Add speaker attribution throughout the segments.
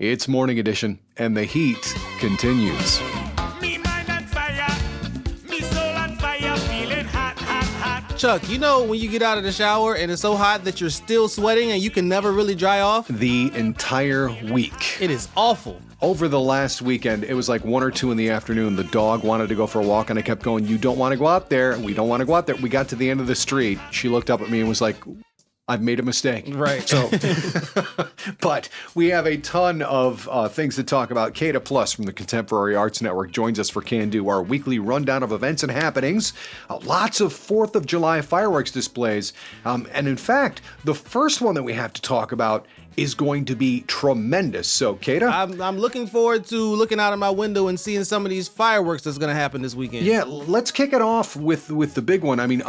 Speaker 1: It's Morning Edition, and the heat continues.
Speaker 2: Me mind on fire, me soul on fire, feeling hot, hot, hot.
Speaker 3: Chuck, you know when you get out of the shower and it's so hot that you're still sweating and you can never really dry off?
Speaker 1: The entire week.
Speaker 3: It is awful.
Speaker 1: Over the last weekend, it was like 1 or 2 in the afternoon. The dog wanted to go for a walk, and I kept going, you don't want to go out there. We don't want to go out there. We got to the end of the street. She looked up at me and was like, I've made a mistake.
Speaker 3: Right.
Speaker 1: So, but we have a ton of things to talk about. Kata Plus from the Contemporary Arts Network joins us for CANDO, our weekly rundown of events and happenings. Lots of 4th of July fireworks displays. And in fact, the first one that we have to talk about is going to be tremendous. So, Kata?
Speaker 3: I'm looking forward to looking out of my window and seeing some of these fireworks that's going to happen this weekend.
Speaker 1: Yeah, let's kick it off with the big one. I mean,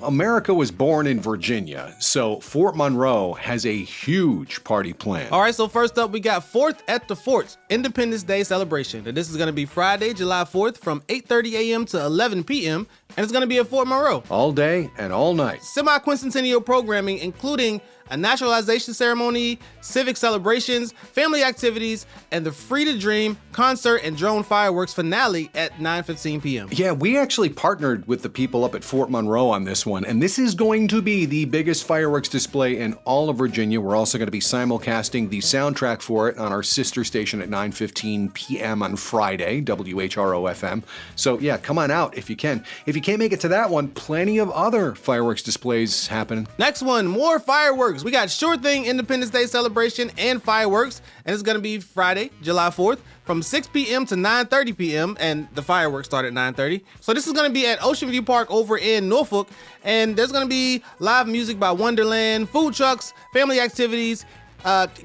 Speaker 1: America was born in Virginia, so Fort Monroe has a huge party plan.
Speaker 3: All right, so first up, we got 4th at the Fort, Independence Day celebration. And this is going to be Friday, July 4th from 8:30 a.m. to 11 p.m., and it's going to be at Fort Monroe.
Speaker 1: All day and all night.
Speaker 3: Semi-quincentennial programming, including a naturalization ceremony, civic celebrations, family activities, and the Free to Dream concert and drone fireworks finale at 9:15 p.m.
Speaker 1: Yeah, we actually partnered with the people up at Fort Monroe on this one, and this is going to be the biggest fireworks display in all of Virginia. We're also going to be simulcasting the soundtrack for it on our sister station at 9:15 p.m. on Friday, WHRO FM. So yeah, come on out if you can. If you can't make it to that one, plenty of other fireworks displays happening.
Speaker 3: Next one, more fireworks. We got Sure Thing Independence Day celebration and fireworks, and it's going to be Friday, July 4th from 6 p.m. to 9:30 p.m., and the fireworks start at 9:30. So this is going to be at Ocean View Park over in Norfolk, and there's going to be live music by Wonderland, food trucks, family activities,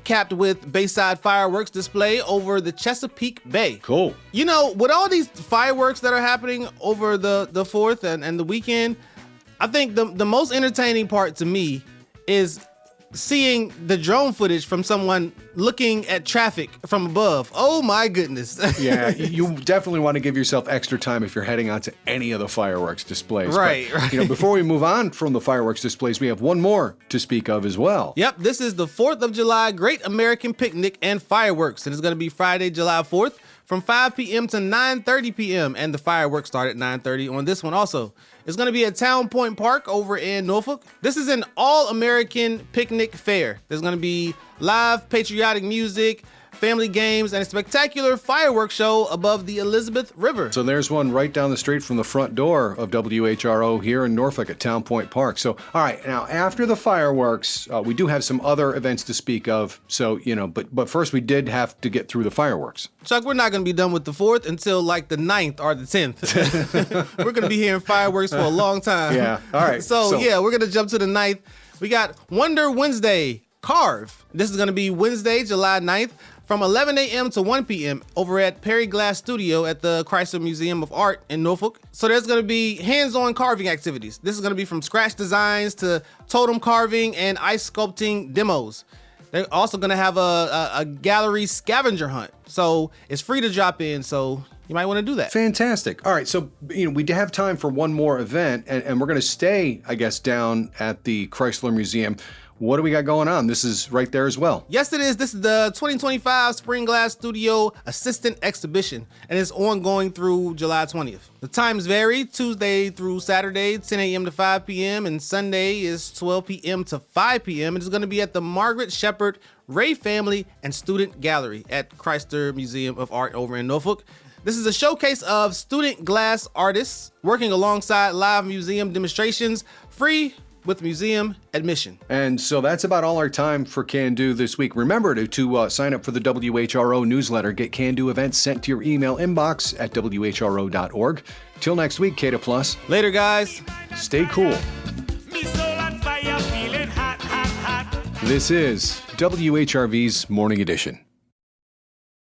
Speaker 3: capped with Bayside fireworks display over the Chesapeake Bay.
Speaker 1: Cool.
Speaker 3: You know, with all these fireworks that are happening over the 4th and the weekend, I think the most entertaining part to me is seeing the drone footage from someone looking at traffic from above. Oh my goodness.
Speaker 1: Yeah, you definitely want to give yourself extra time if you're heading out to any of the fireworks displays.
Speaker 3: Right,
Speaker 1: but,
Speaker 3: right.
Speaker 1: Before we move on from the fireworks displays, we have one more to speak of as well.
Speaker 3: Yep, this is the 4th of July Great American Picnic and Fireworks. And it's going to be Friday, July 4th from 5 p.m. to 9:30 p.m. And the fireworks start at 9:30 on this one also. It's going to be at Town Point Park over in Norfolk. This is an all-American picnic fair. There's going to be live patriotic music, family games, and a spectacular fireworks show above the Elizabeth River.
Speaker 1: So there's one right down the street from the front door of WHRO here in Norfolk at Town Point Park. So, all right, now after the fireworks, we do have some other events to speak of. So, but first we did have to get through the fireworks.
Speaker 3: Chuck, we're not going to be done with the 4th until like the 9th or the 10th. We're going to be hearing fireworks for a long time.
Speaker 1: Yeah, all right.
Speaker 3: So yeah, we're going to jump to the 9th. We got Wonder Wednesday Carve. This is going to be Wednesday, July 9th. From 11 a.m. to 1 p.m. over at Perry Glass Studio at the Chrysler Museum of Art in Norfolk. So there's going to be hands-on carving activities. This is going to be from scratch designs to totem carving and ice sculpting demos. They're also going to have a gallery scavenger hunt. So it's free to drop in, so you might want to do that.
Speaker 1: Fantastic. All right, so we have time for one more event, and we're going to stay, I guess, down at the Chrysler Museum. What do we got going on? This is right there as well.
Speaker 3: Yes, it is. This is the 2025 Spring Glass Studio Assistant Exhibition, and it's ongoing through July 20th. The times vary, Tuesday through Saturday, 10 a.m. to 5 p.m., and Sunday is 12 p.m. to 5 p.m. It is going to be at the Margaret Shepherd Ray Family and Student Gallery at Chrysler Museum of Art over in Norfolk. This is a showcase of student glass artists working alongside live museum demonstrations, free with museum admission.
Speaker 1: And so that's about all our time for CANDO this week. Remember to sign up for the WHRO newsletter. Get CANDO events sent to your email inbox at WHRO.org. Till next week, Kata Plus.
Speaker 3: Later, guys.
Speaker 1: Stay cool.
Speaker 2: Me soul on fire, feeling hot, hot, hot.
Speaker 1: This is WHRV's Morning Edition.